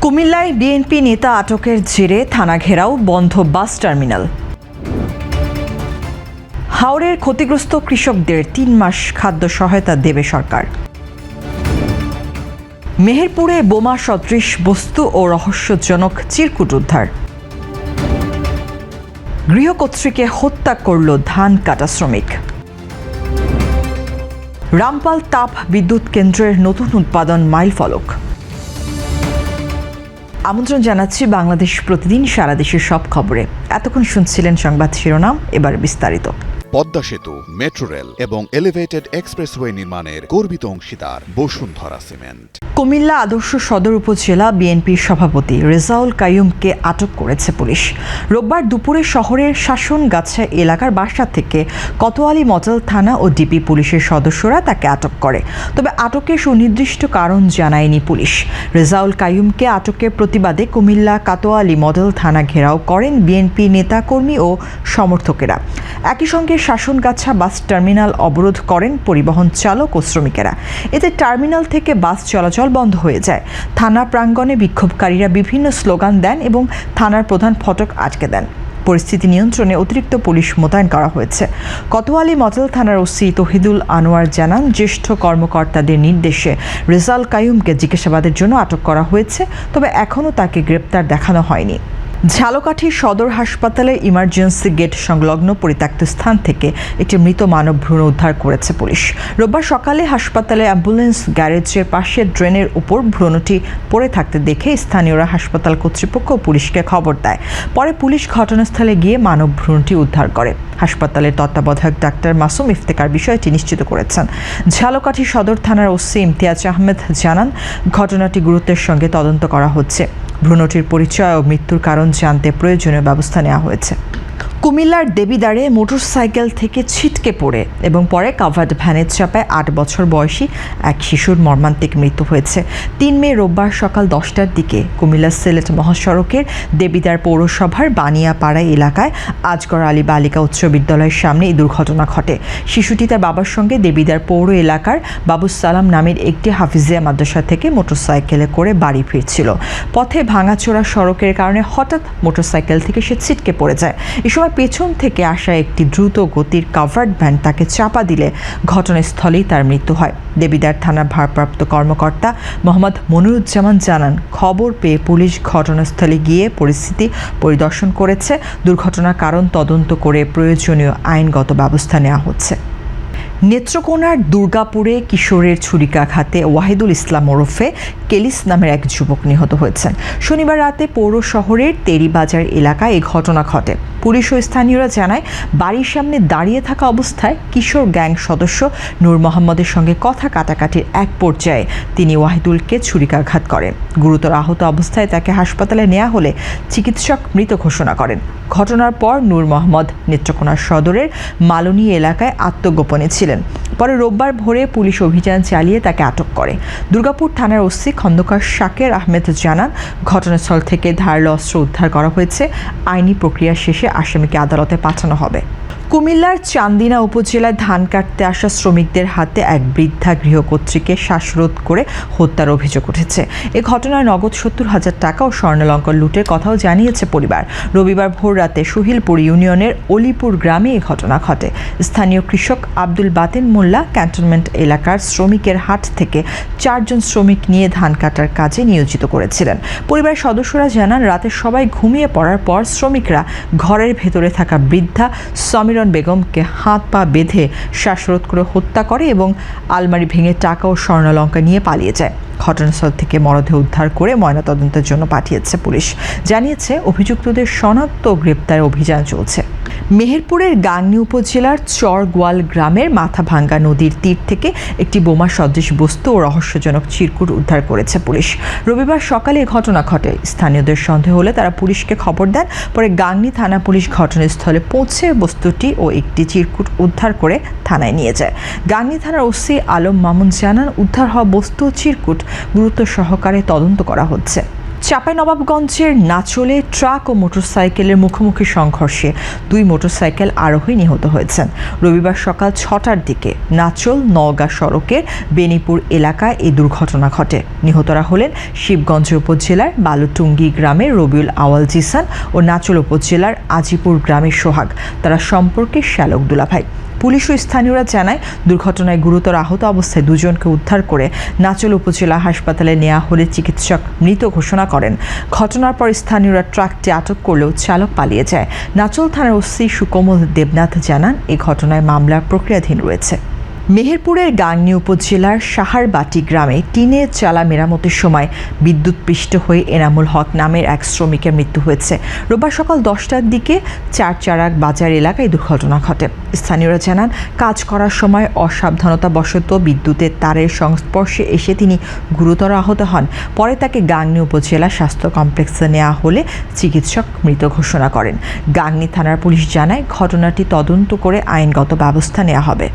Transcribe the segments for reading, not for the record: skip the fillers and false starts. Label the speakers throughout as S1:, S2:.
S1: কুমিল্লায় বিএনপি নেতা আটকের জেরে থানা ঘেরাও, বন্ধ বাস টার্মিনাল। হাওরের ক্ষতিগ্রস্ত কৃষকদের ৩ মাস খাদ্য সহায়তা দেবে সরকার। মেহেরপুরে বোমা সদৃশ বস্তু ও রহস্যজনক চিরকুট উদ্ধার। গৃহকর্ত্রীকে হত্যা করল ধান কাটা শ্রমিক। রামপাল তাপ বিদ্যুৎ কেন্দ্রের নতুন উৎপাদন মাইলফলক। আমন্ত্রণ জানাচ্ছি বাংলাদেশ প্রতিদিন সারা দেশের সব খবরে। এতক্ষণ শুনছিলেন সংবাদ শিরোনাম, এবার বিস্তারিত।
S2: পদ্মা সেতু, মেট্রো রেল এবং এলিভেটেড এক্সপ্রেসওয়ে নির্মাণের গর্বিত অংশীদার বসুন্ধরা সিমেন্ট।
S1: কুমিল্লা আদর্শ সদর উপজেলা বিএনপির সভাপতি রেজাউল কাইয়ুমকে আটক করেছে পুলিশ। রোববার দুপুরে শহরের শাসনগাছা এলাকার বাসা থেকে কোতোয়ালী মডেল থানা ও ডিবি পুলিশের সদস্যরা তাকে আটক করে। তবে আটকের সুনির্দিষ্ট কারণ জানায়নি পুলিশ। রেজাউল কাইয়ুমকে আটকের প্রতিবাদে কুমিল্লা কোতোয়ালী মডেল থানা ঘেরাও করেন বিএনপি নেতাকর্মী ও সমর্থকেরা। একই সঙ্গে শাসনগাছা বাস টার্মিনাল অবরোধ করেন পরিবহন চালক ও শ্রমিকেরা। এতে টার্মিনাল থেকে বাস চলাচল বন্ধ হয়ে যায়। থানা প্রাঙ্গণে বিক্ষোভকারীরা বিভিন্ন স্লোগান দেন এবং থানার প্রধান ফটক আটকে দেন। পরিস্থিতি নিয়ন্ত্রণে অতিরিক্ত পুলিশ মোতায়েন করা হয়েছে। কোতোয়ালী মডেল থানার ওসি তহিদুল আনোয়ার জানান, জ্যেষ্ঠ কর্মকর্তাদের নির্দেশে রেজাউল কাইয়ুমকে জিজ্ঞাসাবাদের জন্য আটক করা হয়েছে, তবে এখনও তাকে গ্রেপ্তার দেখানো হয়নি। ঝালকাঠি সদর হাসপাতালে ইমার্জেন্সি গেট সংলগ্ন পরিত্যক্ত স্থান থেকে একটি মৃত মানব ভ্রূণ উদ্ধার করেছে পুলিশ। রোববার সকালে হাসপাতালে অ্যাম্বুলেন্স গ্যারেজের পাশে ড্রেনের উপর ভ্রূণটি পড়ে থাকতে দেখে স্থানীয়রা হাসপাতাল কর্তৃপক্ষ ও পুলিশকে খবর দেয়। পরে পুলিশ ঘটনাস্থলে গিয়ে মানব ভ্রূণটি উদ্ধার করে। হাসপাতালের তত্ত্বাবধায়ক ডাক্তার মাসুম ইফতেখার বিষয়টি নিশ্চিত করেছেন। ঝালকাঠি সদর থানার ওসি ইমতিয়াজ আহমেদ জানান, ঘটনাটি গুরুত্বের সঙ্গে তদন্ত করা হচ্ছে। ভ্রূণটির পরিচয় ও মৃত্যুর কারণ জানতে প্রয়োজনীয় ব্যবস্থা নেওয়া হয়েছে। কুমিল্লার দেবিদ্বারে মোটরসাইকেল থেকে ছিটকে পড়ে এবং পরে কাভার্ড ভ্যানের চাপায় ৮ বছর বয়সী এক শিশুর মর্মান্তিক মৃত্যু হয়েছে। ৩ মে রোববার সকাল 10টার দিকে কুমিল্লা সিলেট মহাসড়কের দেবিদ্বার পৌরসভার বানিয়াপাড়া এলাকায় আজগর আলী বালিকা উচ্চ বিদ্যালয়ের সামনে এই দুর্ঘটনা ঘটে। শিশুটি তার বাবার সঙ্গে দেবিদ্বার পৌর এলাকার বাবুস সালাম নামের একটি হাফিজিয়া মাদ্রাসা থেকে মোটরসাইকেলে করে বাড়ি ফিরছিল। পথে ভাঙাচোরা সড়কের কারণে হঠাৎ মোটরসাইকেল থেকে সে ছিটকে পড়ে যায়। এ সময় পেছন থেকে আসা একটি দ্রুত গতির কাভার্ড ভ্যান তাকে চাপা দিলে ঘটনাস্থলেই তার মৃত্যু হয়। দেবিদ্বার থানার ভারপ্রাপ্ত কর্মকর্তা মোহাম্মদ মনিরুজ্জামান জানান, খবর পেয়ে পুলিশ ঘটনাস্থলে গিয়ে পরিস্থিতি পরিদর্শন করেছে। দুর্ঘটনার কারণ তদন্ত করে প্রয়োজনীয় আইনগত ব্যবস্থা নেওয়া হচ্ছে। নেত্রকোনার দুর্গাপুরে কিশোরের ছুরিকাঘাতে ওয়াহিদুল ইসলাম ওরফে কেলিস নামের এক যুবক নিহত হয়েছেন। শনিবার রাতে পৌর শহরের তেরিবাজার এলাকায় এই ঘটনা ঘটে। পুলিশ ও স্থানীয়রা জানায়, বাড়ির সামনে দাঁড়িয়ে থাকা অবস্থায় কিশোর গ্যাং সদস্য নূর মোহাম্মদের সঙ্গে কথা কাটাকাটির এক পর্যায়ে তিনি ওয়াহিদুলকে ছুরিকাঘাত করেন। গুরুতর আহত অবস্থায় তাকে হাসপাতালে নেওয়া হলে চিকিৎসক মৃত ঘোষণা করেন। ঘটনার পর নূর মোহাম্মদ নেত্রকোনা সদরের মালনী এলাকায় আত্মগোপনে ছিলেন। পরে রোববার ভোরে পুলিশ অভিযান চালিয়ে তাকে আটক করে। দুর্গাপুর থানার ওসি খন্দকার শাকের আহমেদ জানান, ঘটনাস্থল থেকে ধারালো অস্ত্র উদ্ধার করা হয়েছে। আইনি প্রক্রিয়া শেষে আসামিকে আদালতে পাঠানো হবে। কুমিল্লার চান্দিনা উপজেলায় ধান কাটতে আসা শ্রমিকদের হাতে এক বৃদ্ধা গৃহকর্ত্রীকে শ্বাসরোধ করে হত্যার অভিযোগ উঠেছে। এ ঘটনায় নগদ ৭০,০০০ টাকা ও স্বর্ণালঙ্কার লুটের কথাও জানিয়েছে পরিবার। রবিবার ভোর রাতে সুহিলপুর ইউনিয়নের অলিপুর গ্রামে এই ঘটনা ঘটে। স্থানীয় কৃষক আব্দুল বাতেন মোল্লা ক্যান্টনমেন্ট এলাকার শ্রমিকের হাট থেকে ৪ জন শ্রমিক নিয়ে ধান কাটার কাজে নিয়োজিত করেছিলেন। পরিবারের সদস্যরা জানান, রাতে সবাই ঘুমিয়ে পড়ার পর শ্রমিকরা ঘরের ভেতরে থাকা বৃদ্ধা সমীর বেগমকে হাত পা বেঁধে শ্বাসরোধ করে হত্যা করে এবং আলমারি ভেঙে টাকা ও স্বর্ণালঙ্কা নিয়ে পালিয়ে যায়। ঘটনাস্থল থেকে মরদেহ উদ্ধার করে ময়নাতদন্তের জন্য পাঠিয়েছে পুলিশ। জানিয়েছে, অভিযুক্তদের শনাক্ত ও গ্রেপ্তারের অভিযান চলছে। মেহেরপুরের গাংনী উপজেলার চরগোয়াল গ্রামের মাথাভাঙ্গা নদীর তীর থেকে একটি বোমা সদৃশ বস্তু ও রহস্যজনক চিরকুট উদ্ধার করেছে পুলিশ। রবিবার সকালে এ ঘটনা ঘটে। স্থানীয়দের সন্দেহ হলে তারা পুলিশকে খবর দেন। পরে গাংনী থানা পুলিশ ঘটনাস্থলে পৌঁছে বস্তুটি ও একটি চিরকুট উদ্ধার করে থানায় নিয়ে যায়। গাংনী থানার ওসি আলম মামুন জানান, উদ্ধার হওয়া বস্তু ও চিরকুট গুরুত্ব সহকারে তদন্ত করা হচ্ছে। চাঁপাইনবাবগঞ্জের নাচলে ট্রাক ও মোটরসাইকেলের মুখোমুখি সংঘর্ষে 2 মোটরসাইকেল আরোহী নিহত হয়েছেন। রবিবার সকাল 6টার দিকে নাচল নওগাঁ সড়কের বেনিপুর এলাকায় এই দুর্ঘটনা ঘটে। নিহতরা হলেন শিবগঞ্জ উপজেলার বালুটুঙ্গি গ্রামের রবিউল আওয়াল জিসান ও নাচল উপজেলার আজিপুর গ্রামের সোহাগ। তারা সম্পর্কে শ্যালক দুলাভাই। পুলিশ ও স্থানীয়রা জানায় দুর্ঘটনায় গুরুতর আহত অবস্থায় 2 জনকে উদ্ধার করে নাচল উপজেলা হাসপাতালে নেওয়া হলে চিকিৎসক মৃত ঘোষণা করেন। ঘটনার পর স্থানীয়রা ট্রাকটি আটক করলেও চালক পালিয়ে যায়। নাচল থানার ওসি সুকোমল দেবনাথ জানান এই ঘটনায় মামলা প্রক্রিয়াধীন রয়েছে। মেহেরপুরের গাংনী উপজেলার সাহারবাটি গ্রামে টিনের চালা মেরামতের সময় বিদ্যুৎপৃষ্ট হয়ে এনামুল হক নামের এক শ্রমিকের মৃত্যু হয়েছে। রোববার সকাল 10টার দিকে চারচারাক বাজার এলাকায় দুর্ঘটনা ঘটে। স্থানীয়রা জানান কাজ করার সময় অসাবধানতাবশত বিদ্যুতের তারের সংস্পর্শে এসে তিনি গুরুতর আহত হন। পরে তাকে গাংনী উপজেলা স্বাস্থ্য কমপ্লেক্সে নেওয়া হলে চিকিৎসক মৃত ঘোষণা করেন। গাংনী থানার পুলিশ জানায় ঘটনাটি তদন্ত করে আইনগত ব্যবস্থা নেওয়া হবে।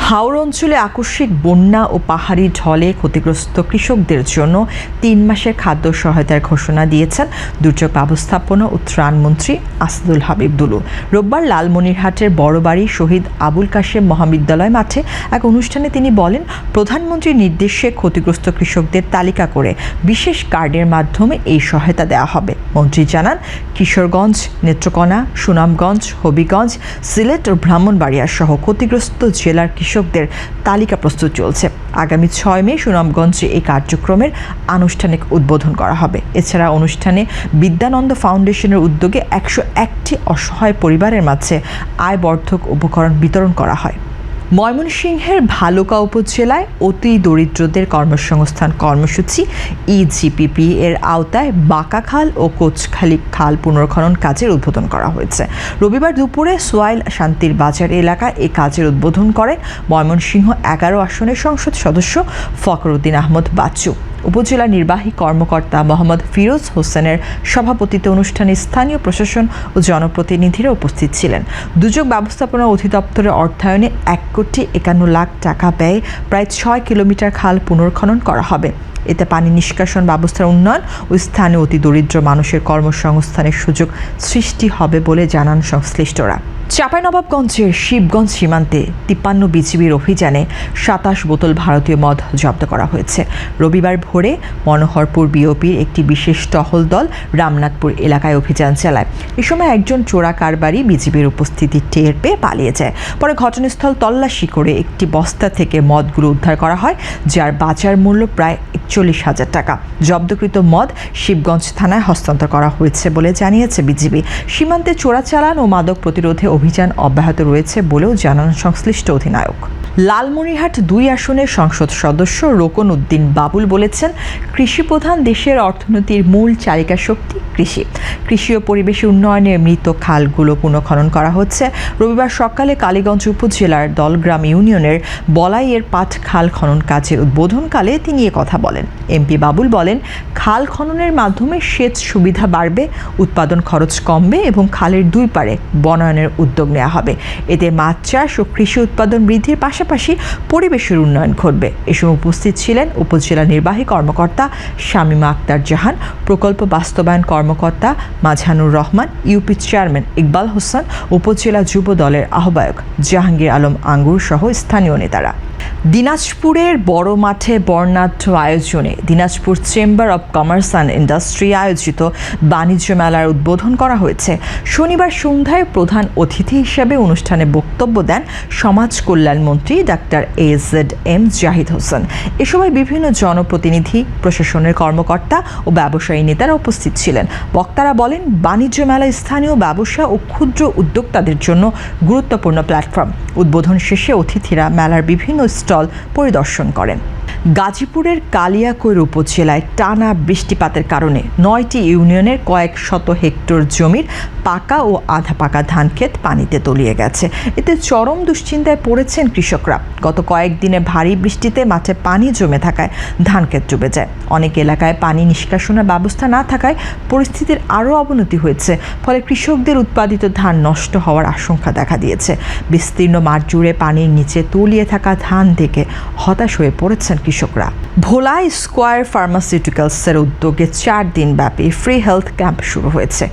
S1: হাওর অঞ্চলে আকস্মিক বন্যা ও পাহাড়ি ঢলে ক্ষতিগ্রস্ত কৃষকদের জন্য 3 মাসের খাদ্য সহায়তার ঘোষণা দিয়েছেন দুর্যোগ ব্যবস্থাপনা ও ত্রাণমন্ত্রী আসাদুল হাবিব দুলু। রোববার লালমনিরহাটের বড়বাড়ি শহীদ আবুল কাশেম মহাবিদ্যালয় মাঠে এক অনুষ্ঠানে তিনি বলেন, প্রধানমন্ত্রীর নির্দেশে ক্ষতিগ্রস্ত কৃষকদের তালিকা করে বিশেষ কার্ডের মাধ্যমে এই সহায়তা দেওয়া হবে। মন্ত্রী জানান, কিশোরগঞ্জ, নেত্রকোনা, সুনামগঞ্জ, হবিগঞ্জ, সিলেট ও ব্রাহ্মণবাড়িয়া সহ ক্ষতিগ্রস্ত জেলার কৃষকদের তালিকা প্রস্তুত চলছে। আগামী 6 মে সুনামগঞ্জে এই কার্যক্রমের আনুষ্ঠানিক উদ্বোধন করা হবে। এছাড়া অনুষ্ঠানে বিদ্যানন্দ ফাউন্ডেশনের উদ্যোগে 101টি অসহায় পরিবারের মাঝে আয়বর্ধক উপকরণ বিতরণ করা হয়। ময়মনসিংহের ভালুকা উপজেলায় অতি দরিদ্রদের কর্মসংস্থান কর্মসূচি ইজিপিপি এর আওতায় বাঁকা খাল ও কোচখালী খাল পুনর্খনন কাজের উদ্বোধন করা হয়েছে। রবিবার দুপুরে সোয়াইল শান্তির বাজার এলাকায় এই কাজের উদ্বোধন করেন ময়মনসিংহ 11 আসনের সংসদ সদস্য ফখরুদ্দিন আহমদ বাচ্চু। উপজেলা নির্বাহী কর্মকর্তা মোহাম্মদ ফিরোজ হোসেনের সভাপতিত্বে অনুষ্ঠানে স্থানীয় প্রশাসন ও জনপ্রতিনিধিরা উপস্থিত ছিলেন। দুর্যোগ ব্যবস্থাপনা অধিদপ্তরের অর্থায়নে 1,51,00,000 টাকা ব্যয়ে প্রায় 6 কিলোমিটার খাল পুনর্খনন করা হবে। এতে পানি নিষ্কাশন ব্যবস্থার উন্নয়ন ও স্থানীয় অতি দরিদ্র মানুষের কর্মসংস্থানের সুযোগ সৃষ্টি হবে বলে জানান সংশ্লিষ্টরা। চাঁপাইনবাবগঞ্জের শিবগঞ্জ সীমান্তে 53 বিজিবির অভিযানে 27 বোতল ভারতীয় মদ জব্দ করা হয়েছে। রবিবার ভোরে মনোহরপুর বিওপির একটি বিশেষ টহল দল রামনাথপুর এলাকায় অভিযান চালায়। এ সময় একজন চোরা কারবারি বিজিবির উপস্থিতি টের পেয়ে পালিয়ে যায়। পরে ঘটনাস্থল তল্লাশি করে একটি বস্তা থেকে মদগুলো উদ্ধার করা হয়, যার বাজার মূল্য প্রায় 41,000 টাকা। জব্দকৃত মদ শিবগঞ্জ থানায় হস্তান্তর করা হয়েছে বলে জানিয়েছে বিজিবি। সীমান্তে চোরাচালান ও মাদক প্রতিরোধে অভিযান অব্যাহত রয়েছে বলেও জানান সংশ্লিষ্ট অধিনায়ক। লালমনিরহাট 2 আসনের সংসদ সদস্য রোকন উদ্দিন বাবুল বলেছেন, কৃষিপ্রধান দেশের অর্থনীতির মূল চালিকা শক্তি কৃষি। কৃষি ও পরিবেশ উন্নয়নের মৃত খালগুলো পুনঃখনন করা হচ্ছে। রবিবার সকালে কালীগঞ্জ উপজেলার দলগ্রাম ইউনিয়নের বলাইয়ের পাট খাল খনন কাজের উদ্বোধনকালে তিনি কথা বলেন। এমপি বাবুল বলেন, খাল খননের মাধ্যমে সেচ সুবিধা বাড়বে, উৎপাদন খরচ কমবে এবং খালের 2 পারে বনায়নের উদ্যোগ নেওয়া হবে। এতে মাছ চাষ ও কৃষি উৎপাদন বৃদ্ধির পাশাপাশি পরিবেশের উন্নয়ন ঘটবে। এ সময় উপস্থিত ছিলেন উপজেলা নির্বাহী কর্মকর্তা শামীমা আক্তার জাহান, প্রকল্প বাস্তবায়ন কর্মকর্তা মাঝানুর রহমান, ইউপি চেয়ারম্যান ইকবাল হোসেন, উপজেলা যুব দলের আহ্বায়ক জাহাঙ্গীর আলম আঙ্গুর সহ স্থানীয় নেতারা। দিনাজপুরের বড় মাঠে বর্ণাঢ্য আয়োজনে Dinajpur chamber of commerce and industry আয়োজিত বাণিজ্য মেলার উদ্বোধন করা হয়েছে। শনিবার সন্ধ্যায় প্রধান অতিথি হিসেবে অনুষ্ঠানে বক্তব্য দেন সমাজ কল্যাণ মন্ত্রী ডাক্তার AZM জাহিদ হোসেন। এ সময় বিভিন্ন জনপ্রতিনিধি, প্রশাসনের কর্মকর্তা ও ব্যবসায়ী নেতারা উপস্থিত ছিলেন। বক্তারা বলেন, বাণিজ্য মেলা স্থানীয় ব্যবসা ও ক্ষুদ্র উদ্যোক্তাদের জন্য গুরুত্বপূর্ণ প্ল্যাটফর্ম। উদ্বোধন শেষে অতিথিরা মেলার বিভিন্ন স্টল পরিদর্শন করেন। গাজীপুরের কালিয়াকৈর উপজেলায় টানা বৃষ্টিপাতের কারণে 9টি ইউনিয়নের কয়েক শত হেক্টর জমির পাকা ও আধা পাকা ধান ক্ষেত পানিতে তলিয়ে গেছে। এতে চরম দুশ্চিন্তায় পড়েছেন কৃষকরা। গত কয়েকদিনে ভারী বৃষ্টিতে মাঠে পানি জমে থাকায় ধান ক্ষেত ডুবে যায়। অনেক এলাকায় পানি নিষ্কাশনের ব্যবস্থা না থাকায় পরিস্থিতির আরও অবনতি হয়েছে। ফলে কৃষকদের উৎপাদিত ধান নষ্ট হওয়ার আশঙ্কা দেখা দিয়েছে। বিস্তীর্ণ মাঠ জুড়ে পানির নিচে তলিয়ে থাকা ধান দেখে হতাশ হয়ে পড়েছেন কৃষকরা। ভোলায় স্কয়ার ফার্মাসিউটিক্যালসের উদ্যোগে 4 দিন ব্যাপী ফ্রি হেলথ ক্যাম্প শুরু হয়েছে।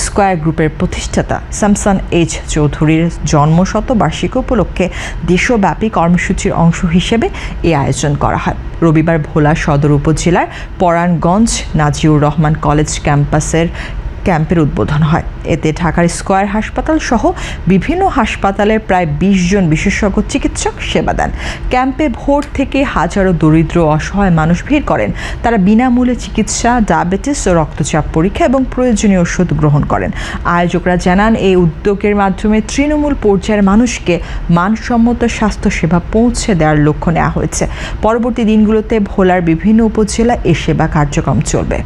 S1: স্কয়ার গ্রুপের প্রতিষ্ঠাতা শামসান এইচ চৌধুরীর জন্মশতবার্ষিকী উপলক্ষে দেশব্যাপী কর্মসূচির অংশ হিসেবে এই আয়োজন করা হয়। রবিবার ভোলা সদর উপজেলার পরাণগঞ্জ নাজিউর রহমান কলেজ ক্যাম্পের উদ্বোধন হয়। এতে ঢাকার স্কয়ার হাসপাতাল সহ বিভিন্ন হাসপাতালের প্রায় 20 জন বিশেষজ্ঞ চিকিৎসক সেবা দেন। ক্যাম্পে ভোর থেকে হাজারো দরিদ্র অসহায় মানুষ ভিড় করেন। তারা বিনামূল্যে চিকিৎসা, ডায়াবেটিস ও রক্তচাপ পরীক্ষা এবং প্রয়োজনীয় ওষুধ গ্রহণ করেন। আয়োজকরা জানান, এই উদ্যোগের মাধ্যমে তৃণমূল পর্যায়ের মানুষকে মানসম্মত স্বাস্থ্যসেবা পৌঁছে দেওয়ার লক্ষ্য নেওয়া হয়েছে। পরবর্তী দিনগুলোতে ভোলার বিভিন্ন উপজেলা এ সেবা কার্যক্রম চলবে।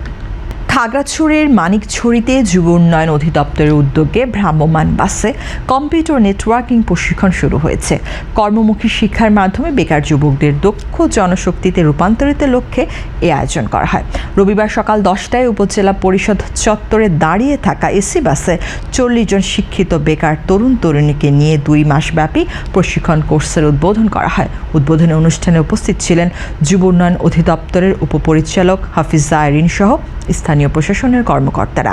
S1: খাগড়াছড়ির মানিকছড়িতে যুব উন্নয়ন অধিদপ্তরের উদ্যোগে ভ্রাম্যমাণ বাসে কম্পিউটার নেটওয়ার্কিং প্রশিক্ষণ শুরু হয়েছে। কর্মমুখী শিক্ষার মাধ্যমে বেকার যুবকদের দক্ষ জনশক্তিতে রূপান্তরিতের লক্ষ্যে এ আয়োজন করা হয়। রবিবার সকাল 10টায় উপজেলা পরিষদ চত্বরে দাঁড়িয়ে থাকা এসি বাসে 40 জন শিক্ষিত বেকার তরুণ তরুণীকে নিয়ে 2 মাসব্যাপী প্রশিক্ষণ কোর্সের উদ্বোধন করা হয়। উদ্বোধনী অনুষ্ঠানে উপস্থিত ছিলেন যুব উন্নয়ন অধিদপ্তরের উপপরিচালক হাফিজা আইরিন সহ স্থানীয় প্রশাসনের কর্মকর্তারা।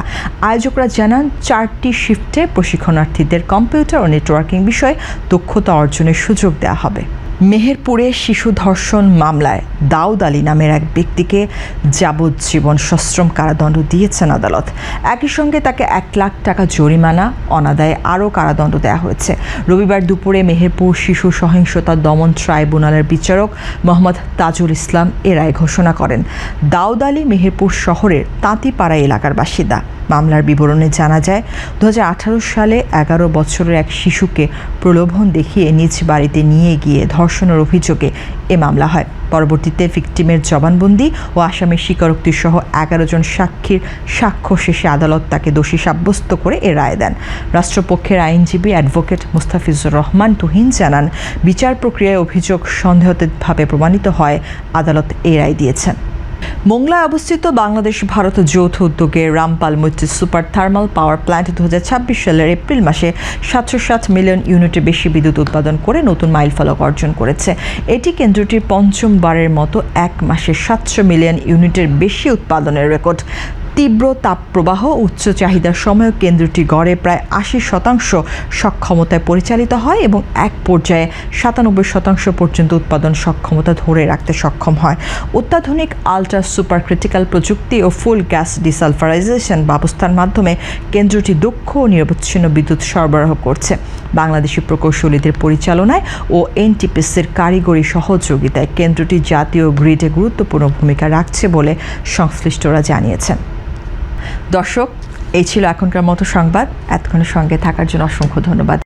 S1: আয়োজকরা জানান, 4টি শিফটে প্রশিক্ষণার্থীদের কম্পিউটার ও নেটওয়ার্কিং বিষয়ে দক্ষতা অর্জনের সুযোগ দেওয়া হবে। মেহেরপুরে শিশু ধর্ষণ মামলায় দাউদ আলী নামের এক ব্যক্তিকে যাবজ্জীবন সশ্রম কারাদণ্ড দিয়েছেন আদালত। একই সঙ্গে তাকে 1 লাখ টাকা জরিমানা, অনাদায়ে আরও কারাদণ্ড দেওয়া হয়েছে। রবিবার দুপুরে মেহেরপুর শিশু সহিংসতা দমন ট্রাইব্যুনালের বিচারক মোহাম্মদ তাজুল ইসলাম এ রায় ঘোষণা করেন। দাউদ আলী মেহেরপুর শহরের তাঁতিপাড়া এলাকার বাসিন্দা। মামলার বিবরণে জানা যায়, 2018 সালে 11 বছরের এক শিশুকে প্রলোভন দেখিয়ে নিজ বাড়িতে নিয়ে গিয়ে ধর্ষণের অভিযোগে এ মামলা হয়। পরবর্তীতে ভিকটিমের জবানবন্দি ও আসামির স্বীকারোক্তি সহ 11 জন সাক্ষীর সাক্ষ্য শেষে আদালত তাকে দোষী সাব্যস্ত করে এ রায় দেন। রাষ্ট্রপক্ষের আইনজীবী অ্যাডভোকেট মুস্তাফিজুর রহমান তুহিন জানান, বিচার প্রক্রিয়ায় অভিযোগ সন্দেহাতীতভাবে প্রমাণিত হয় আদালত এই রায় দিয়েছেন। মোংলায় অবস্থিত বাংলাদেশ ভারত যৌথ উদ্যোগে রামপাল মৈত্রী সুপার থার্মাল পাওয়ার প্ল্যান্ট 2026 সালের এপ্রিল মাসে 707 মিলিয়ন ইউনিটের বেশি বিদ্যুৎ উৎপাদন করে নতুন মাইলফলক অর্জন করেছে। এটি কেন্দ্রটির পঞ্চমবারের মতো এক মাসে 700 মিলিয়ন ইউনিটের বেশি উৎপাদনের রেকর্ড। তীব্র তাপপ্রবাহ, উচ্চ চাহিদার সময়ও কেন্দ্রটি গড়ে প্রায় 80% সক্ষমতায় পরিচালিত হয় এবং এক পর্যায়ে 97% পর্যন্ত উৎপাদন সক্ষমতা ধরে রাখতে সক্ষম হয়। অত্যাধুনিক আল্ট্রা সুপার ক্রিটিক্যাল প্রযুক্তি ও ফুল গ্যাস ডিসালফারাইজেশন ব্যবস্থার মাধ্যমে কেন্দ্রটি দক্ষ ও নিরবচ্ছিন্ন বিদ্যুৎ সরবরাহ করছে। বাংলাদেশি প্রকৌশলীদের পরিচালনায় ও এনটিপিসির কারিগরি সহযোগিতায় কেন্দ্রটি জাতীয় গ্রিডে গুরুত্বপূর্ণ ভূমিকা রাখছে বলে সংশ্লিষ্টরা জানিয়েছেন। দর্শক, এই ছিল এখনকার মতো সংবাদ। এতক্ষণের সঙ্গে থাকার জন্য অসংখ্য ধন্যবাদ।